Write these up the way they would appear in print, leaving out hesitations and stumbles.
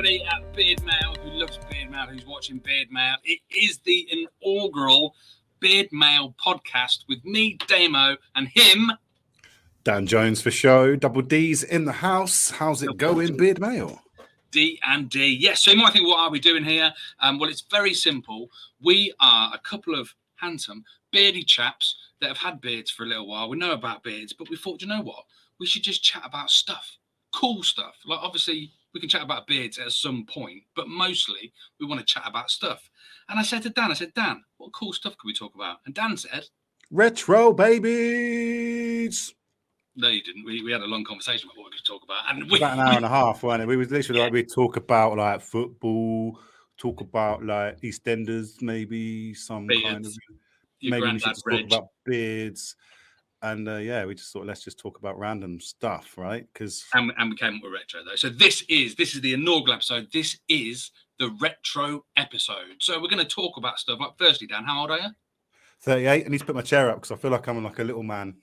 everybody at BeardMail who loves BeardMail, who's watching BeardMail. It is the inaugural BeardMail podcast with me, Damo, and him, Dan Jones for show. Double D's in the house. How's it going, BeardMail? D and D. Yes, so you might think, what are we doing here? Well, it's very simple. We are a couple of handsome, beardy chaps that have had beards for a little while. We know about beards, but we thought, you know what? We should just chat about stuff, cool stuff. Like, obviously, we can chat about beards at some point, but mostly we want to chat about stuff. And I said to Dan, Dan, what cool stuff can we talk about? And Dan said, retro babies. No, you didn't. We had a long conversation about what we could talk about. And about an hour and a half, weren't it? We was literally like, we talk about like football, talk about like EastEnders, maybe some beards. Kind of, maybe we should just talk about beards. And yeah, we just thought, let's just talk about random stuff, right? Because and we came up with retro though. So this is the inaugural episode. This is the retro episode. So we're going to talk about stuff. Like, firstly, Dan, how old are you? 38. I need to put my chair up because I feel like I'm like a little man.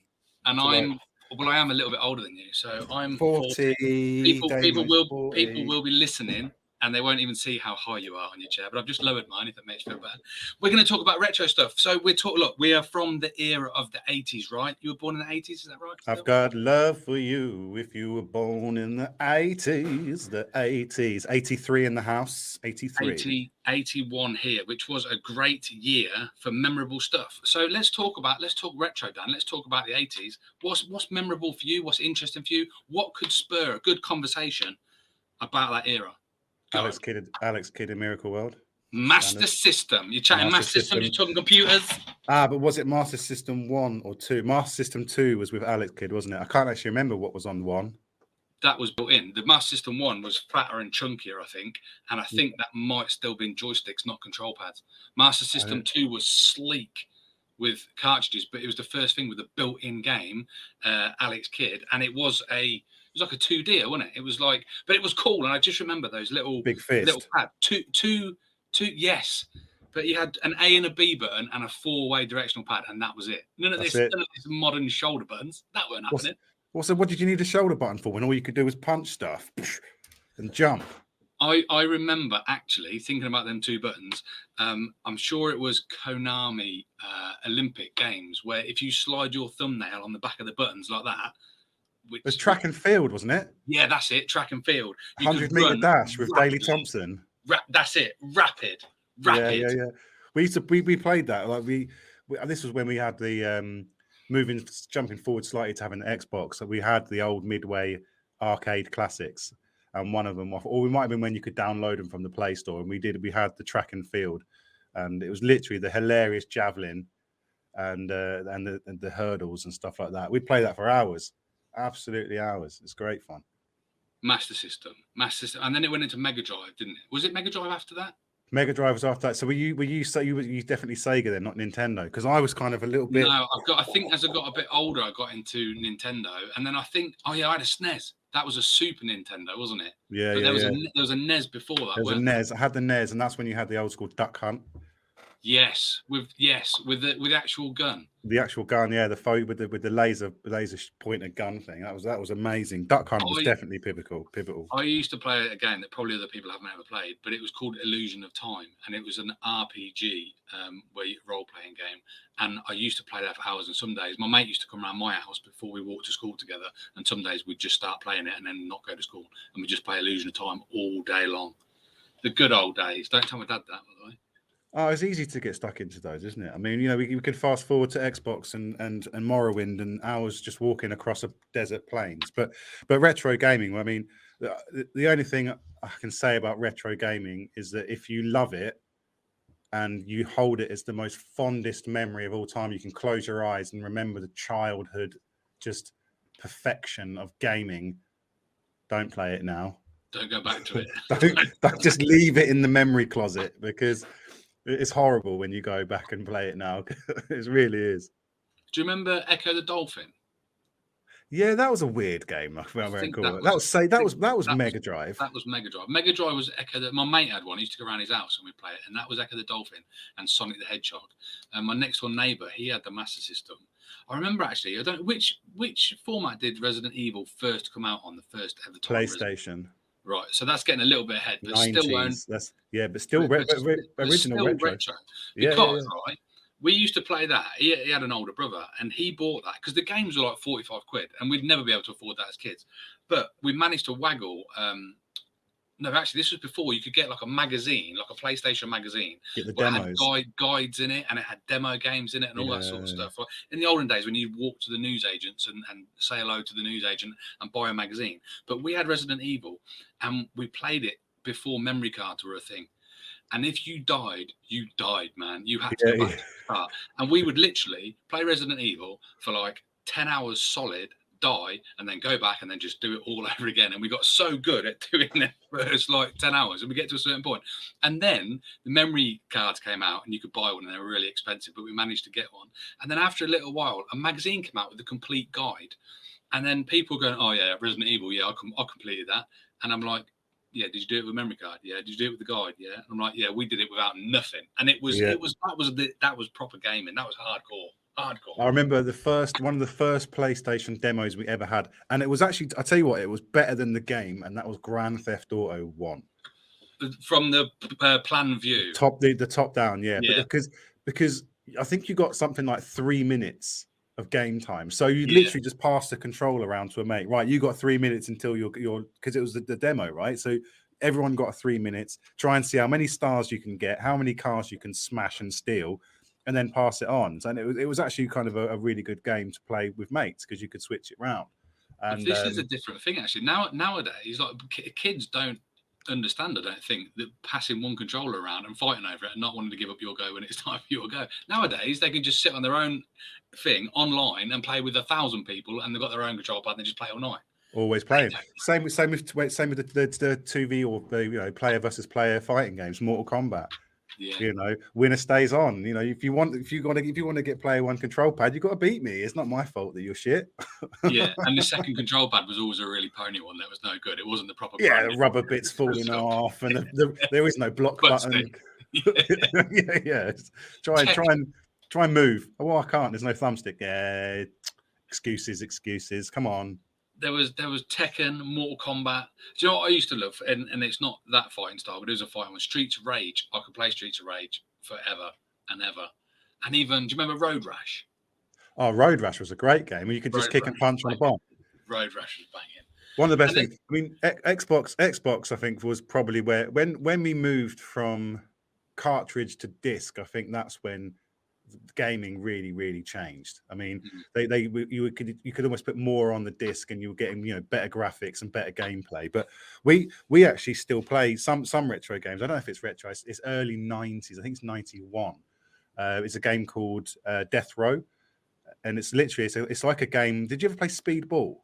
And I am a little bit older than you. So I'm 40. People will be listening. And they won't even see how high you are on your chair. But I've just lowered mine if it makes you feel bad. We're going to talk about retro stuff. So look, we are from the era of the 80s, right? You were born in the 80s, is that right? I've got love for you if you were born in the 80s. The 80s. 83 in the house. 83. 81 here, which was a great year for memorable stuff. So let's talk retro, Dan. Let's talk about the 80s. What's memorable for you? What's interesting for you? What could spur a good conversation about that era? Alex Kidd in Miracle World. Master System. You're chatting Master System. You're talking computers. But was it Master System 1 or 2? Master System 2 was with Alex Kidd, wasn't it? I can't actually remember what was on 1. That was built in. The Master System 1 was fatter and chunkier, I think. And I think that might still be joysticks, not control pads. Master System 2 was sleek with cartridges, but it was the first thing with a built-in game, Alex Kidd. And it was like a 2D, wasn't it? It was like, but it was cool. And I just remember those little big fist little pad. Two, yes. But you had an A and a B button and a 4-way directional pad, and that was it. None of this modern shoulder buttons. That weren't happening. Also, what did you need a shoulder button for when all you could do was punch stuff and jump? I remember actually thinking about them 2 buttons. I'm sure it was Konami Olympic Games, where if you slide your thumbnail on the back of the buttons like that, it was track and field, wasn't it? Yeah, that's it. Track and field. 100-meter dash with Daley Thompson. That's it. Rapid. Yeah. We played that. Like this was when we had the jumping forward slightly to having an Xbox. So we had the old Midway arcade classics, and one of them, or we might have been when you could download them from the Play Store. And we had the track and field, and it was literally the hilarious javelin and the hurdles and stuff like that. We'd play that for hours. Absolutely hours. It's great fun. Master System, and then it went into Mega Drive, didn't it? Was it Mega Drive after that? Mega Drive was after that. So were you definitely Sega then, not Nintendo? Because I was kind of a little bit. No, I think as I got a bit older, I got into Nintendo, and then I think, I had a SNES. That was a Super Nintendo, wasn't it? Yeah, but there was a NES before that. There was a NES. I had the NES, and that's when you had the old school Duck Hunt. Yes, with the actual gun. The actual gun, yeah, with the laser pointer gun thing. That was amazing. Duck Hunt was definitely pivotal. I used to play a game that probably other people haven't ever played, but it was called Illusion of Time, and it was an RPG role playing game. And I used to play that for hours. And some days my mate used to come around my house before we walked to school together, and some days we'd just start playing it and then not go to school, and we'd just play Illusion of Time all day long. The good old days. Don't tell my dad that, by the way. Oh, it's easy to get stuck into those, isn't it? I mean, we could fast forward to Xbox and Morrowind and hours just walking across a desert plains. But retro gaming, I mean, the only thing I can say about retro gaming is that if you love it and you hold it as the most fondest memory of all time, you can close your eyes and remember the childhood, just perfection of gaming. Don't play it now. Don't go back to it. don't just leave it in the memory closet, because it's horrible when you go back and play it now. It really is. Do you remember Echo the Dolphin? Yeah, that was a weird game. That was Mega Drive. That was Mega Drive. Mega Drive was Echo. My mate had one. He used to go around his house and we'd play it, and that was Echo the Dolphin and Sonic the Hedgehog. And my next door neighbour, he had the Master System. I remember actually. I don't know which format did Resident Evil first come out on, the first ever time. PlayStation. Right, so that's getting a little bit ahead, but still, 90s. That's but still original still retro. Yeah, because right, we used to play that. He had an older brother, and he bought that because the games were like 45 quid, and we'd never be able to afford that as kids. But we managed to waggle. No, actually, this was before you could get like a magazine, like a PlayStation magazine. Get the Where demos. it had guides in it, and it had demo games in it, and all that sort of stuff. In the olden days, when you walk to the newsagents and say hello to the newsagent and buy a magazine, but we had Resident Evil, and we played it before memory cards were a thing. And if you died, man. You had to go back to the start. And we would literally play Resident Evil for like 10 hours solid, die, and then go back and then just do it all over again. And we got so good at doing it first like 10 hours, and we get to a certain point. And then the memory cards came out, and you could buy one, and they were really expensive, but we managed to get one. And then after a little while, a magazine came out with a complete guide. And then people going, oh yeah, Resident Evil, yeah, I completed that. And I'm like, yeah, did you do it with memory card? Yeah, did you do it with the guide? Yeah. I'm like, yeah, we did it without nothing. And that was proper gaming. That was hardcore. I remember one of the first PlayStation demos we ever had, and it was actually, I tell you what, it was better than the game, and that was Grand Theft Auto 1. From the plan view, the top down, yeah. Because I think you got something like 3 minutes of game time, so you literally just pass the controller around to a mate. Right, you got 3 minutes until you're because it was the demo, right? So everyone got 3 minutes. Try and see how many stars you can get, how many cars you can smash and steal, and then pass it on. And it was actually kind of a really good game to play with mates because you could switch it around. And this is a different thing actually. Nowadays, like kids don't understand, I don't think, that passing one controller around and fighting over it and not wanting to give up your go when it's time for your go. Nowadays, they can just sit on their own thing online and play with 1,000 people, and they've got their own control pad and they just play all night. Always playing. Same with the 2v or player versus player fighting games, Mortal Kombat. Yeah. Winner stays on. If you want to get player one control pad, you've got to beat me. It's not my fault that you're shit. Yeah, and the second control pad was always a really pony one that was no good. It wasn't the proper. Yeah, the rubber bits falling off, and there is no block button. Yeah. Try and move. Oh, I can't. There's no thumbstick. Yeah, excuses. Come on. There was Tekken, Mortal Kombat. Do you know what I used to love? And it's not that fighting style, but it was a fighting one. Streets of Rage. I could play Streets of Rage forever and ever. And even, do you remember Road Rash? Oh, Road Rash was a great game. You could just kick and punch on a bomb. Road Rash was banging. One of the best things. I mean, Xbox, I think, was probably where when we moved from cartridge to disc. I think that's when gaming really changed. I mean, you could almost put more on the disc, and you were getting better graphics and better gameplay. But we actually still play some retro games. I don't know if it's retro. It's early 90s. I think it's 91. It's a game called Death Row, and it's literally it's like a game. Did you ever play Speedball?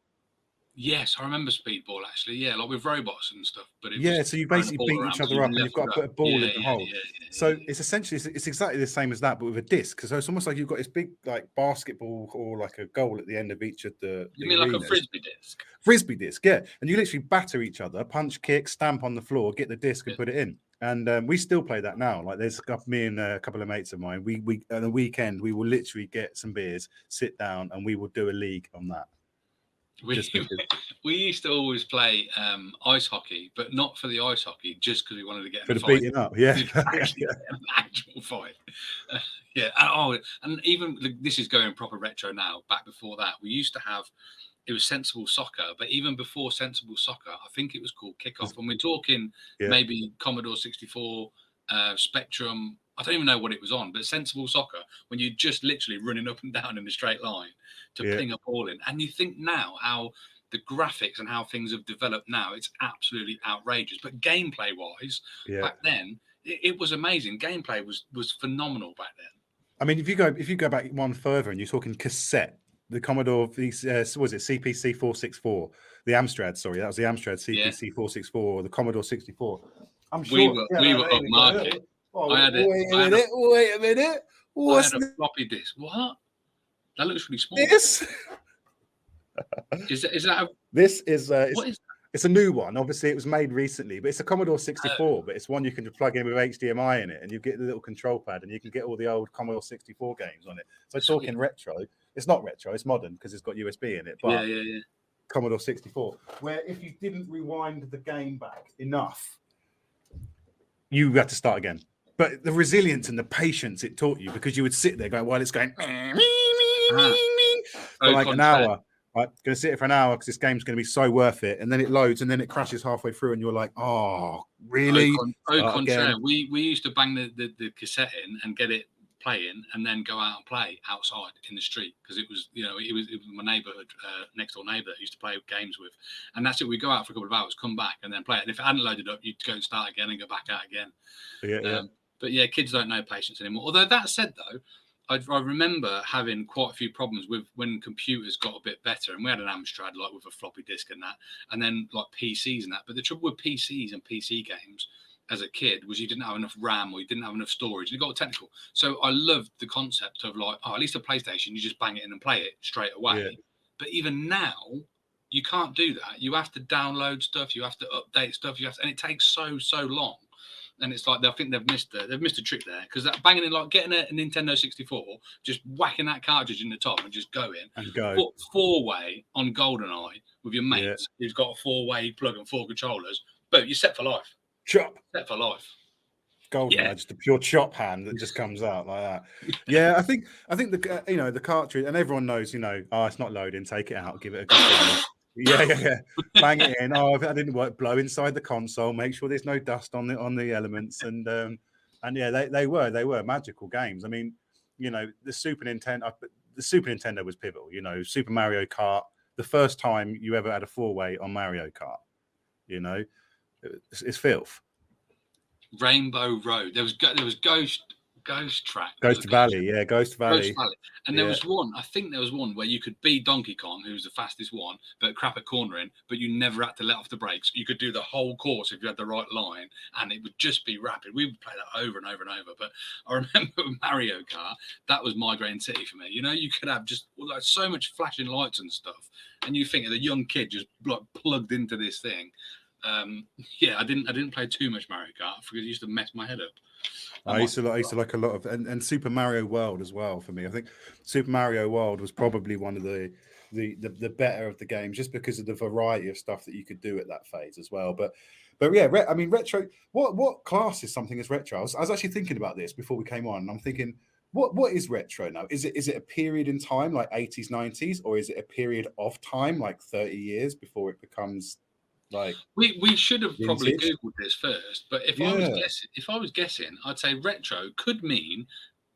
Yes, I remember Speedball actually. Yeah, like with robots and stuff. But so you basically beat each other up, and you've got to put a ball in the hole. So it's essentially it's exactly the same as that, but with a disc. So it's almost like you've got this big like basketball or like a goal at the end of each of the. You mean arenas. Like a frisbee disc? Frisbee disc, yeah. And you literally batter each other, punch, kick, stamp on the floor, get the disc, and put it in. And we still play that now. Like there's me and a couple of mates of mine. We on the weekend we will literally get some beers, sit down, and we will do a league on that. We used to always play ice hockey, but not for the ice hockey, just because we wanted to get for the beating up. Yeah, an actual fight. And even this is going proper retro now. Back before that, we used to have. It was Sensible Soccer, but even before Sensible Soccer, I think it was called Kickoff. When we're talking maybe Commodore 64, Spectrum. I don't even know what it was on, but Sensible Soccer, when you're just literally running up and down in a straight line to ping a ball in. And you think now how the graphics and how things have developed now, it's absolutely outrageous. But gameplay-wise, back then, it was amazing. Gameplay was phenomenal back then. I mean, if you go back one further and you're talking cassette, the Commodore, was it CPC 464? The Amstrad, sorry, that was the Amstrad CPC 464, the Commodore 64. I'm sure we were upmarket. Wait a minute. What's a floppy disk? What? That looks really small. This? Is that this is what is that? It's a new one. Obviously, it was made recently, but it's a Commodore 64. But it's one you can plug in with HDMI in it, and you get the little control pad, and you can get all the old Commodore 64 games on it. So talking retro, it's not retro, it's modern because it's got USB in it. But Commodore 64, where if you didn't rewind the game back enough, you had to start again. But the resilience and the patience it taught you, because you would sit there going, while it's going for like an hour. I'm going to sit here for an hour because this game's going to be so worth it. And then it loads and then it crashes halfway through and you're like, oh, really? Contraire. We used to bang the cassette in and get it playing and then go out and play outside in the street, because it was my neighbourhood, next door neighbour that used to play games with. And that's it. We'd go out for a couple of hours, come back and then play it. And if it hadn't loaded up, you'd go and start again and go back out again. But yeah, kids don't know patience anymore. Although that said, though, I remember having quite a few problems with when computers got a bit better, and we had an Amstrad like with a floppy disk and that, and then like PCs and that. But the trouble with PCs and PC games as a kid was you didn't have enough RAM or you didn't have enough storage. It got technical. So I loved the concept of like, at least a PlayStation, you just bang it in and play it straight away. Yeah. But even now, you can't do that. You have to download stuff, you have to update stuff, and it takes so long. And it's like I think they've missed a trick there, because that banging in, like getting a Nintendo 64, just whacking that cartridge in the top and just going and go. Put 4-way on GoldenEye with your mates who's got a 4-way plug and 4 controllers. But you're set for life. Chop. Set for life. GoldenEye, just a pure chop hand that just comes out like that. Yeah, I think the the cartridge, and everyone knows, it's not loading, take it out, give it a good Yeah. Bang it in. Oh, if that didn't work, blow inside the console, make sure there's no dust on the elements. And yeah, they were magical games. I mean, the Super Nintendo was pivotal. Super Mario Kart, the first time you ever had a 4-way on Mario Kart, it's filth. Rainbow Road. There was Ghost Track. Ghost Valley. And there was one, I think there was one where you could be Donkey Kong, who was the fastest one, but crap at cornering, but you never had to let off the brakes. You could do the whole course if you had the right line, and it would just be rapid. We would play that over and over and over. But I remember with Mario Kart, that was migraine city for me. You could have just like so much flashing lights and stuff, and you think of the young kid just like plugged into this thing. I didn't play too much Mario Kart because it used to mess my head up. I used to like a lot of and Super Mario World as well. For me, I think Super Mario World was probably one of the better of the games, just because of the variety of stuff that you could do at that phase as well. But yeah, I mean, retro. What class is something as retro? I was actually thinking about this before we came on, and I'm thinking, what is retro now? Is it a period in time like 80s, 90s, or is it a period of time like 30 years before it becomes like we should have vintage? Probably Googled this first, but if I was guessing, I'd say retro could mean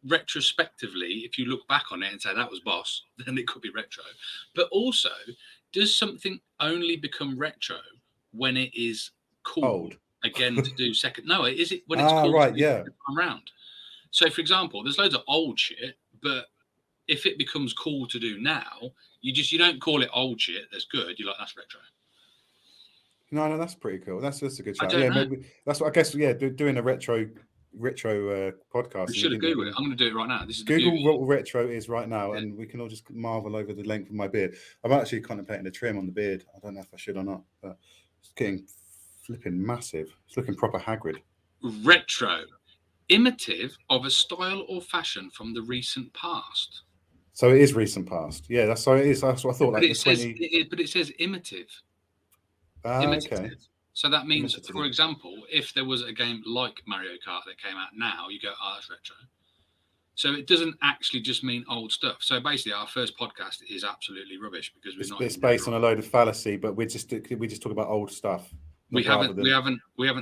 retrospectively, if you look back on it and say that was boss, then it could be retro. But also, does something only become retro when it is cool again to do second? No, is it when it's cool right, to do second time round? So, for example, there's loads of old shit, but if it becomes cool to do now, you don't call it old shit that's good. You're like, that's retro. No, that's pretty cool. That's a good shout. Yeah, maybe that's what I guess. Yeah, doing a retro podcast. We should have Googled it. I'm going to do it right now. This is Google what retro is right now, and we can all just marvel over the length of my beard. I'm actually contemplating a trim on the beard. I don't know if I should or not, but it's getting flipping massive. It's looking proper Hagrid. Retro, imitative of a style or fashion from the recent past. So it is recent past. Yeah, that's so it is. That's what I thought. But it says imitative. Okay. So that means, for example, if there was a game like Mario Kart that came out now, you go, that's retro. So it doesn't actually just mean old stuff. So basically, our first podcast is absolutely rubbish because it's based on a load of fallacy, but we just talk about old stuff. We haven't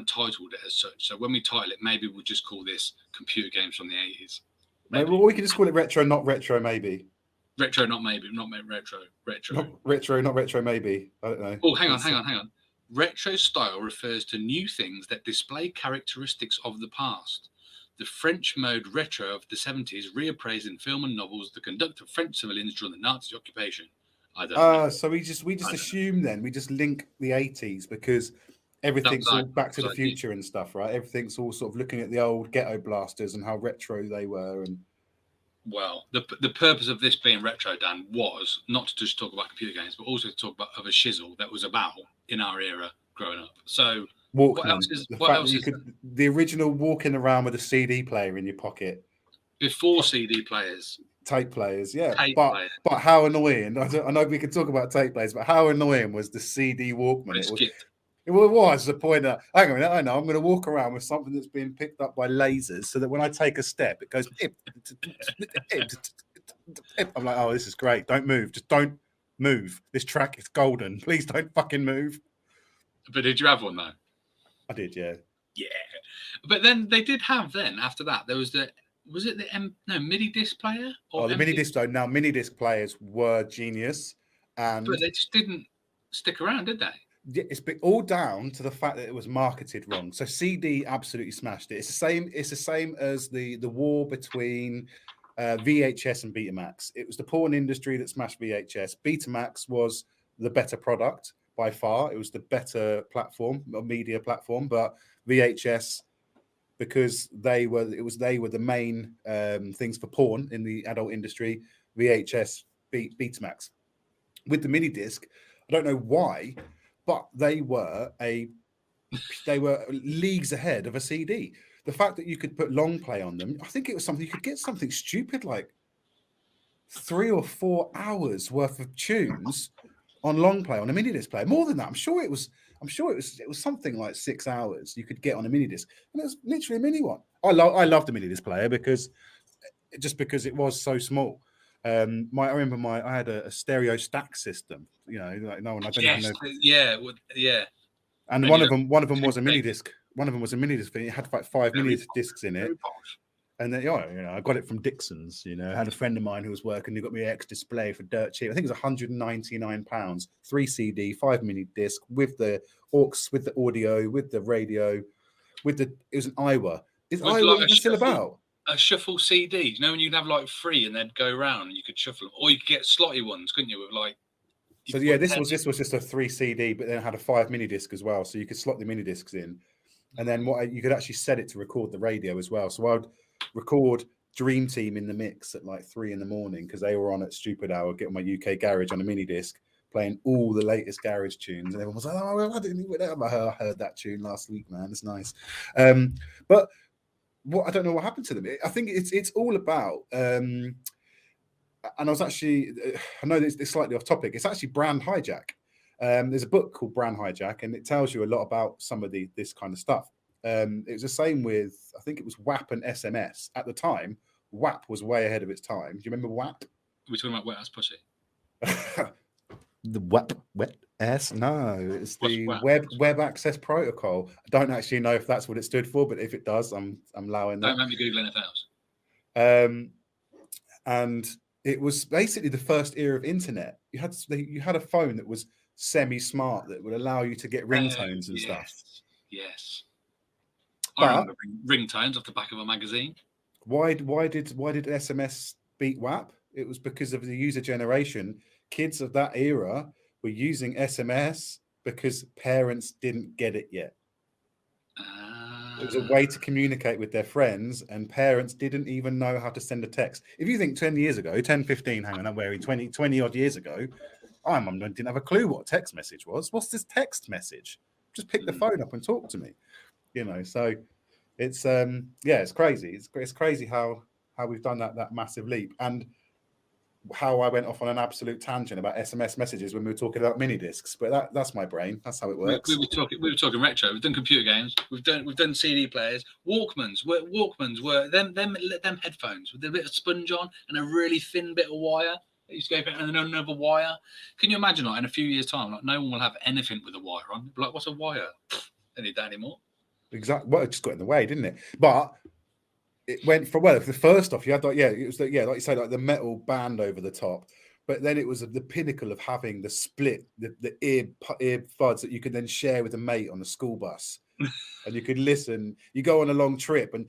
titled it as such. So when we title it, maybe we'll just call this computer games from the 80s. Maybe we can just call it retro, not retro, maybe. Retro, not maybe, not retro. Not retro, not retro, maybe. I don't know. Oh, hang on. Retro style refers to new things that display characteristics of the past. The French mode retro of the 70s reappraised in film and novels the conduct of French civilians during the Nazi occupation. I don't know. So we just assume then, we just link the 80s because everything's all Back to the Future and stuff, right? Everything's all sort of looking at the old ghetto blasters and how retro they were. And well, the purpose of this being retro, Dan, was not to just talk about computer games, but also to talk about a shizzle that was about in our era growing up. So Walkman, the original walking around with a CD player in your pocket. Before CD players. Tape players, yeah. Tape But players. how annoying! I know we can talk about tape players, but how annoying was the CD Walkman? It skipped. It was the point that, hang on a minute, I know I'm going to walk around with something that's being picked up by lasers, so that when I take a step, it goes. I'm like, oh, this is great. Don't move. Just don't move. This track is golden. Please don't fucking move. But did you have one though? I did, yeah. Yeah. But then they did have after that there was it the MIDI disc player? Or the mini disc. Now mini disc players were genius, and but they just didn't stick around, did they? It's all down to the fact that it was marketed wrong. So CD absolutely smashed it. It's the same as the war between VHS and Betamax. It was the porn industry that smashed VHS. Betamax was the better product by far. It was the better platform, media platform. But VHS, because they were the main things for porn in the adult industry. VHS beat Betamax. With the mini disc, I don't know why, but they were leagues ahead of a CD. The fact that you could put long play on them, I think it was something you could get something stupid like 3 or 4 hours worth of tunes on long play on a mini disc player. More than that, I'm sure it was something like 6 hours you could get on a mini disc, and it was literally a mini one. I love the mini disc player because it was so small. I remember I had a stereo stack system. You know, like no one. I don't even know. Yeah. And one of them was a mini disc. One of them was a mini disc. It had like 5 mini discs in it. And then, I got it from Dixon's. You know, I had a friend of mine who was working. Who got me an X display for dirt cheap. I think it was £199, 3 CD, 5 mini disc with the aux, with the audio, with the radio, it was an Iowa. Is Iowa even still about? A shuffle CD. You know when you'd have like 3 and they'd go around and you could shuffle them, or you could get slotty ones, couldn't you? With like. So yeah, this was just a 3 CD, but then it had a 5 mini disc as well, so you could slot the mini discs in, and then you could actually set it to record the radio as well. So I'd record Dream Team in the Mix at like 3 in the morning because they were on at stupid hour, get my UK Garage on a mini disc, playing all the latest garage tunes, and everyone was like, "Oh, I didn't even I heard that tune last week, man. It's nice." But I don't know what happened to them. I think it's all about. And I was actually, I know it's slightly off topic. It's actually brand hijack. There's a book called Brand Hijack, and it tells you a lot about some of this kind of stuff. It was the same with, I think it was WAP and SMS. At the time, WAP was way ahead of its time. Do you remember WAP? We're talking about wet ass pussy. The wet ass? No, it's the web access protocol. I don't actually know if that's what it stood for, but if it does, I'm allowing that. Don't let me Google anything else. And it was basically the first era of internet. You had a phone that was semi-smart that would allow you to get ringtones and stuff. Yes. I remember ringtones off the back of a magazine. Why did SMS beat WAP? It was because of the user generation. Kids of that era were using SMS because parents didn't get it yet. It was a way to communicate with their friends, and parents didn't even know how to send a text. If you think 10 years ago, 10, 15, hang on, I'm wearing 20 odd years ago, my mum didn't have a clue what a text message was. What's this text message? Just pick the phone up and talk to me. You know, so it's it's crazy. It's crazy how we've done that massive leap, and how I went off on an absolute tangent about SMS messages when we were talking about mini discs. But that's my brain. That's how it works. We were talking retro. We've done computer games. We've done CD players. Walkmans were them headphones with a bit of sponge on and a really thin bit of wire. It used to go and then another wire. Can you imagine, like in a few years' time, like no one will have anything with a wire on? Like, what's a wire? They need that anymore. Exactly. Well, it just got in the way, didn't it? But it went for the first off, you had like you say, like the metal band over the top, but then it was the pinnacle of having the split, the ear buds that you could then share with a mate on the school bus, and you could listen. You go on a long trip, and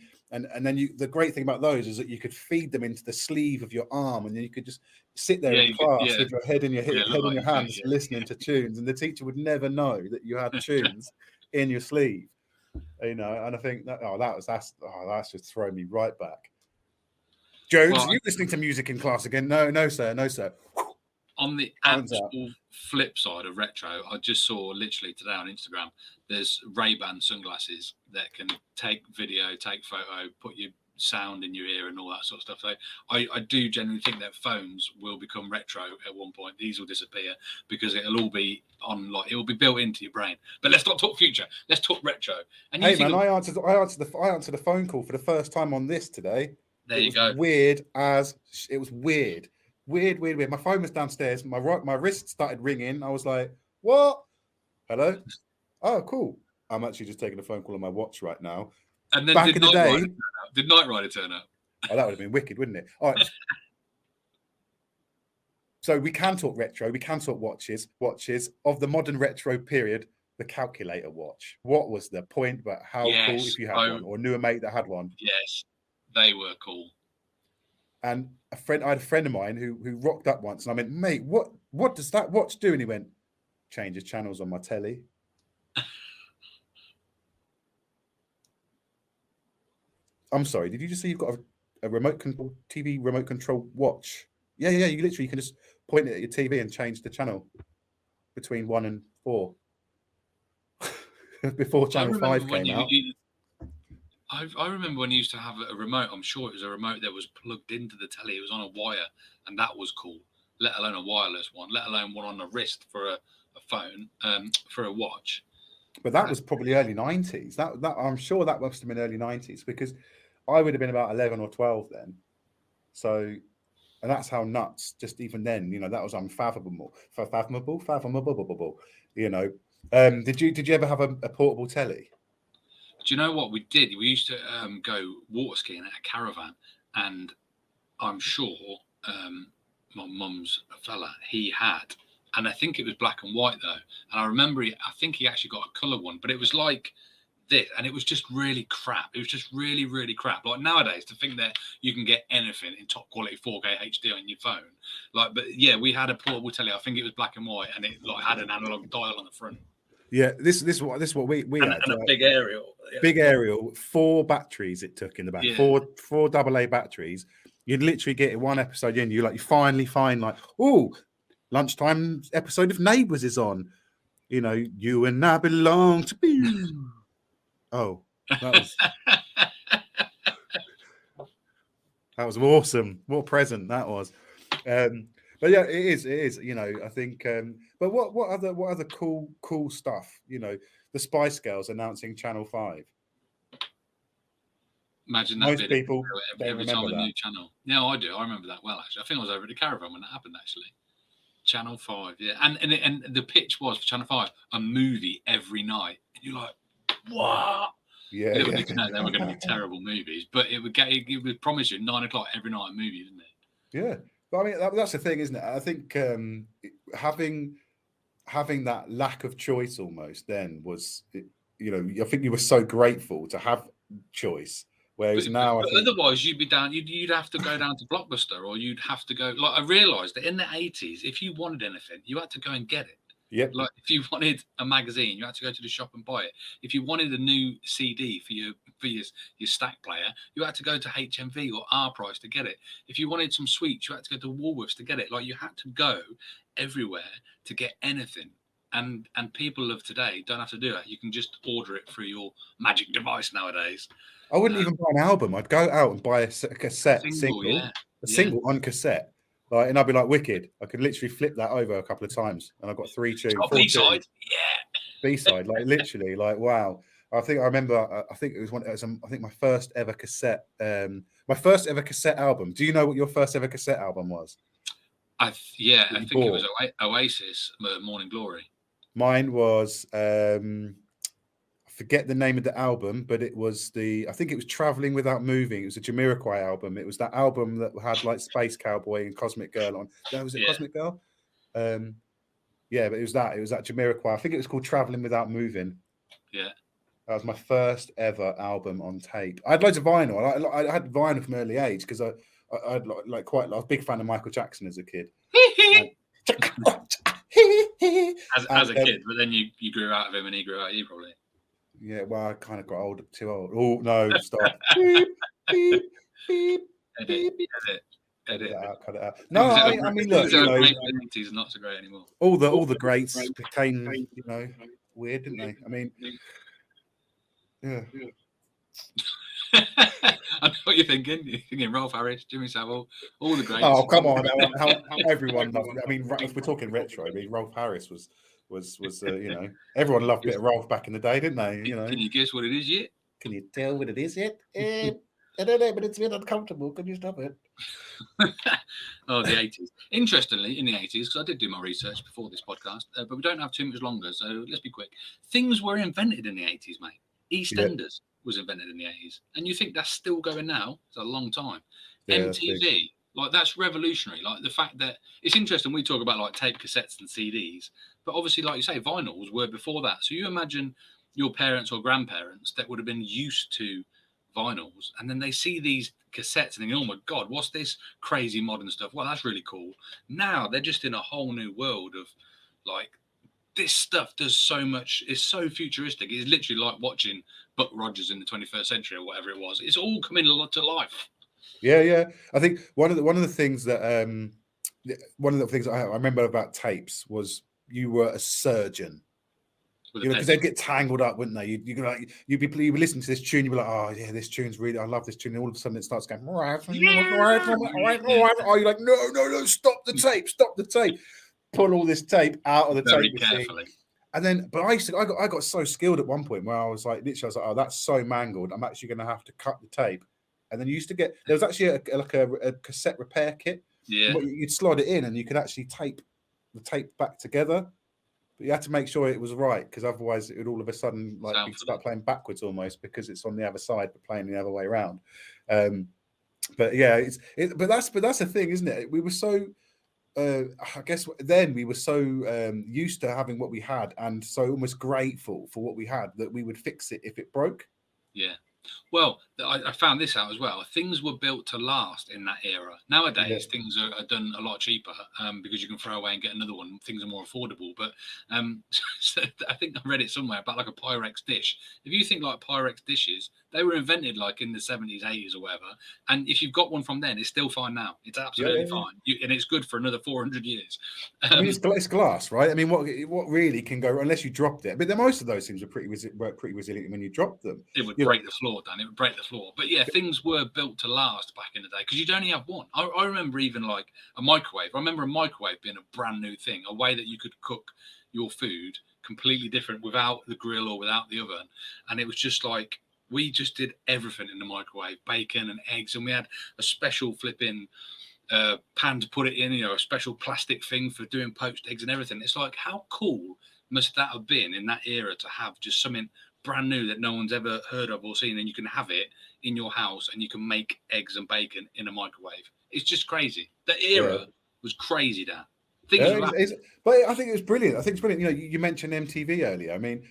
then the great thing about those is that you could feed them into the sleeve of your arm, and then you could just sit there in class with your head in your hands, listening to tunes, and the teacher would never know that you had tunes in your sleeve. You know, and I think that's just throwing me right back. Jones, are you listening to music in class again? No, sir. On the actual flip side of retro, I just saw literally today on Instagram, there's Ray-Ban sunglasses that can take video, take photo, put your sound in your ear and all that sort of stuff. So I do genuinely think that phones will become retro at one point. These will disappear because it'll all be on, like, it will be built into your brain. But let's not talk future. Let's talk retro. And hey man, I answered the phone call for the first time on this today. There you go. Weird. My phone was downstairs. My wrist started ringing. I was like, "What? Hello? Oh, cool. I'm actually just taking a phone call on my watch right now." And then back in the day, did Knight Rider turn up? Oh, that would have been wicked, wouldn't it? All right. So we can talk retro. We can talk watches of the modern retro period. The calculator watch. What was the point? But how cool if you had one, or knew a mate that had one? Yes, they were cool. And I had a friend of mine who rocked up once, and I went, "Mate, what does that watch do?" And he went, "Changes channels on my telly." I'm sorry, did you just say you've got a remote control TV remote control watch? Yeah. You can just point it at your TV and change the channel between 1 and 4 before channel 5 came out. I remember when you used to have a remote. I'm sure it was a remote that was plugged into the telly. It was on a wire, and that was cool. Let alone a wireless one. Let alone one on the wrist for a phone, for a watch. But that was probably early 90s. That I'm sure that must have been early 90s, because I would have been about 11 or 12 then. So, and that's how nuts. Just even then, that was unfathomable. Fathomable. Did you ever have a portable telly? Do you know what we did? We used to go water skiing at a caravan, and I'm sure my mum's fella, he had, and I think it was black and white though. And I remember I think he actually got a colour one, but it was like this, and it was just really crap. It was just really, really crap. Like nowadays, to think that you can get anything in top quality 4K HD on your phone, but yeah, we had a portable telly. I think it was black and white, and it had an analog dial on the front. Yeah, this is what we had. And a big aerial. Yeah. Big aerial, 4 batteries it took in the back. Yeah. Four AA batteries. You'd literally get one episode in, you finally find lunchtime episode of Neighbours is on. You and I belong to be. Oh, that was awesome. What a present that was. But yeah, it is. I think. But what other cool stuff? The Spice Girls announcing Channel 5. Imagine that. Most people every time a new channel. Yeah, I do. I remember that well. Actually, I think I was over at the caravan when that happened. Actually, Channel 5. Yeah, and the pitch was for Channel 5 a movie every night, and you're like, what? Yeah. They were going to be terrible movies, but it would promise you 9 o'clock every night a movie, didn't it? Yeah. But I mean, that's the thing, isn't it? I think having that lack of choice almost then was, I think you were so grateful to have choice. Whereas now, I think, otherwise you'd be down. You'd have to go down to Blockbuster, or you'd have to go. Like I realised that in the 80s, if you wanted anything, you had to go and get it. Yep. Like if you wanted a magazine, you had to go to the shop and buy it. If you wanted a new CD for your stack player, you had to go to HMV or R Price to get it. If you wanted some sweets, you had to go to Woolworths to get it. Like you had to go everywhere to get anything. And people of today don't have to do that. You can just order it through your magic device nowadays. I wouldn't even buy an album. I'd go out and buy a cassette single on cassette. And I'd be like, wicked. I could literally flip that over a couple of times, and I've got 3 tunes. B-side, yeah. B-side, literally, wow. I think it was my first ever cassette. My first ever cassette album. Do you know what your first ever cassette album was? I think it was Oasis, Morning Glory. Mine was. I forget the name of the album, but it was I think it was Traveling Without Moving. It was a Jamiroquai album. It was that album that had like Space Cowboy and Cosmic Girl on. Was it Cosmic Girl? But it was that Jamiroquai. I think it was called Traveling Without Moving. Yeah. That was my first ever album on tape. I had loads of vinyl. I had vinyl from early age because I was a big fan of Michael Jackson as a kid. as a kid, but then you grew out of him and he grew out of you probably. Yeah, well, I kind of got too old. Oh, no, stop. Beep, beep, beep, edit. Cut it out. No, I mean, look, the 80s are not so great anymore. All the greats became, weird, didn't they? I mean, yeah. I know what you're thinking. You're thinking Rolf Harris, Jimmy Savile, all the greats. Oh, come on! How everyone loved. I mean, if we're talking retro, I mean, Rolf Harris was everyone loved a bit of Rolf back in the day, didn't they? Can you guess what it is yet? Can you tell what it is yet? I don't know, but it's a bit uncomfortable. Can you stop it? Oh, the 80s. Interestingly, in the 80s, because I did do my research before this podcast, but we don't have too much longer, so let's be quick. Things were invented in the 80s, mate. EastEnders was invented in the 80s. And you think that's still going now? It's a long time. Yeah, MTV, that's revolutionary. Like the fact that it's interesting, we talk about like tape cassettes and CDs, but obviously, like you say, vinyls were before that. So you imagine your parents or grandparents that would have been used to vinyls, and then they see these cassettes and think, oh my God, what's this crazy modern stuff? Well, that's really cool. Now they're just in a whole new world of like, this stuff does so much, it's so futuristic. It's literally like watching Buck Rogers in the 21st century or whatever it was. It's all coming to life. Yeah. I think one of the things that I remember about tapes was you were a surgeon. Because they'd get tangled up, wouldn't they? You'd be listening to this tune, you'd be like, oh yeah, this tune's really, I love this tune. And all of a sudden it starts going, oh, you're like, no, stop the tape. Pull all this tape out of the tape carefully. And then, but I got so skilled at one point where I was like, oh, that's so mangled. I'm actually going to have to cut the tape. And then you used to get, there was actually a cassette repair kit. Yeah. You'd slide it in and you could actually tape the tape back together. But you had to make sure it was right, because otherwise it would all of a sudden you start playing backwards almost, because it's on the other side but playing the other way around. But yeah, but that's the thing, isn't it? We were so I guess then we were so used to having what we had, and so almost grateful for what we had, that we would fix it if it broke. Yeah. Well, I found this out as well. Things were built to last in that era. Nowadays, things are done a lot cheaper because you can throw away and get another one. Things are more affordable. But so I think I read it somewhere about like a Pyrex dish. If you think like Pyrex dishes, they were invented like in the 70s, 80s or whatever. And if you've got one from then, it's still fine now. It's absolutely fine. And it's good for another 400 years. I mean, it's glass, right? I mean, what really can go, unless you dropped it. But most of those things were pretty resilient when you dropped them. It would break the floor, Dan. It would break the floor. But yeah, things were built to last back in the day, because you'd only have one. I remember even like a microwave. I remember a microwave being a brand new thing, a way that you could cook your food completely different without the grill or without the oven. And it was just like, we just did everything in the microwave, bacon and eggs. And we had a special flipping pan to put it in, a special plastic thing for doing poached eggs and everything. It's like, how cool must that have been in that era to have just something brand new that no one's ever heard of or seen, and you can have it in your house and you can make eggs and bacon in a microwave. It's just crazy. The era was crazy, Dan. But I think it was brilliant. I think it's brilliant. You mentioned MTV earlier. I mean,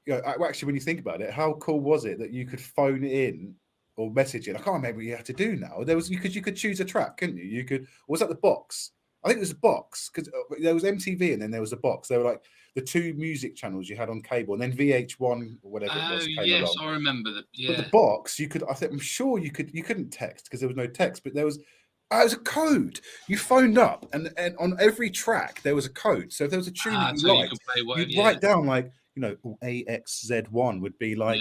actually, when you think about it, how cool was it that you could phone in or message in? I can't remember what you had to do now. You could choose a track, couldn't you? You could. Or was that the box? I think it was a box, because there was MTV and then there was a box. They were like the two music channels you had on cable, and then VH1 or whatever it was. Yes, along. I remember that. Yeah. But the box, you could. I'm sure you could. You couldn't text because there was no text, but there was. It was a code. You phoned up, and on every track there was a code. So if there was a tune that you liked, you'd write down like, AXZ1 would be like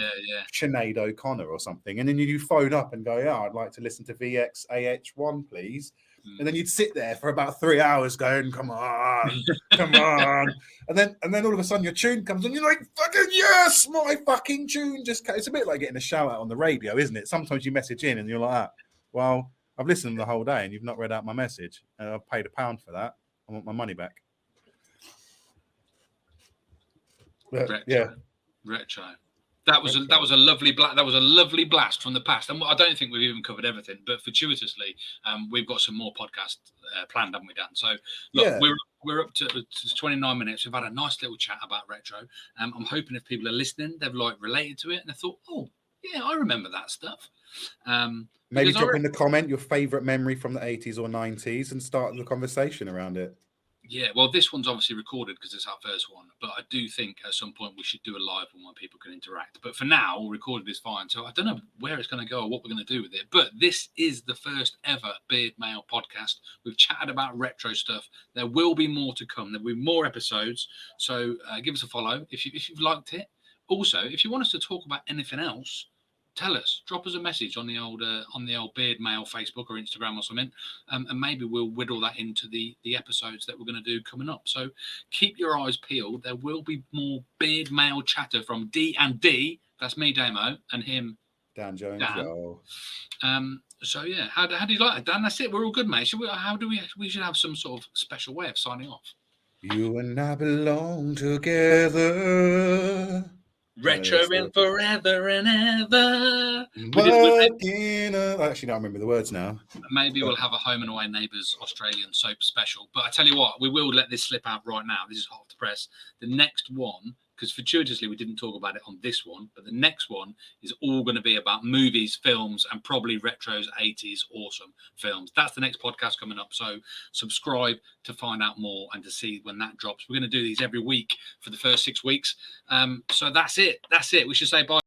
Sinead O'Connor or something, and then you phone up and go, I'd like to listen to VXAH1, please. And then you'd sit there for about 3 hours going, come on. And then all of a sudden your tune comes on. You're like, fucking yes, my fucking tune just came. It's a bit like getting a shout out on the radio, isn't it? Sometimes you message in and you're like, well, I've listened the whole day and you've not read out my message. I've paid £1 for that. I want my money back. But, Retro. That was a lovely blast from the past, and I don't think we've even covered everything. But fortuitously, we've got some more podcasts planned, haven't we, Dan? So look, we're up to 29 minutes. We've had a nice little chat about retro. I'm hoping if people are listening, they've related to it and they thought, oh yeah, I remember that stuff. Maybe drop in the comment your favourite memory from the 80s or 90s and start the conversation around it. Yeah, well, this one's obviously recorded because it's our first one, but I do think at some point we should do a live one where people can interact. But for now, recorded is fine. So I don't know where it's going to go or what we're going to do with it. But this is the first ever BeardMail podcast. We've chatted about retro stuff. There will be more to come. There will be more episodes. So give us a follow if you've liked it. Also, if you want us to talk about anything else, tell us, drop us a message on the old BeardMail Facebook or Instagram or something, and maybe we'll whittle that into the episodes that we're going to do coming up. So keep your eyes peeled. There will be more BeardMail chatter from D&D. That's me, Damo, and him, Dan Jones. Dan. Yo. So yeah, how do you like it, Dan? That's it. We're all good, mate. We should have some sort of special way of signing off. You and I belong together. Retro in forever and ever. I actually don't remember the words now. Maybe we'll have a Home and Away Neighbours Australian soap special. But I tell you what, we will let this slip out right now. This is hot off the press. The next one, because fortuitously we didn't talk about it on this one, but the next one is all going to be about movies, films, and probably Retro's 80s awesome films. That's the next podcast coming up. So subscribe to find out more and to see when that drops. We're going to do these every week for the first 6 weeks. So that's it. We should say bye.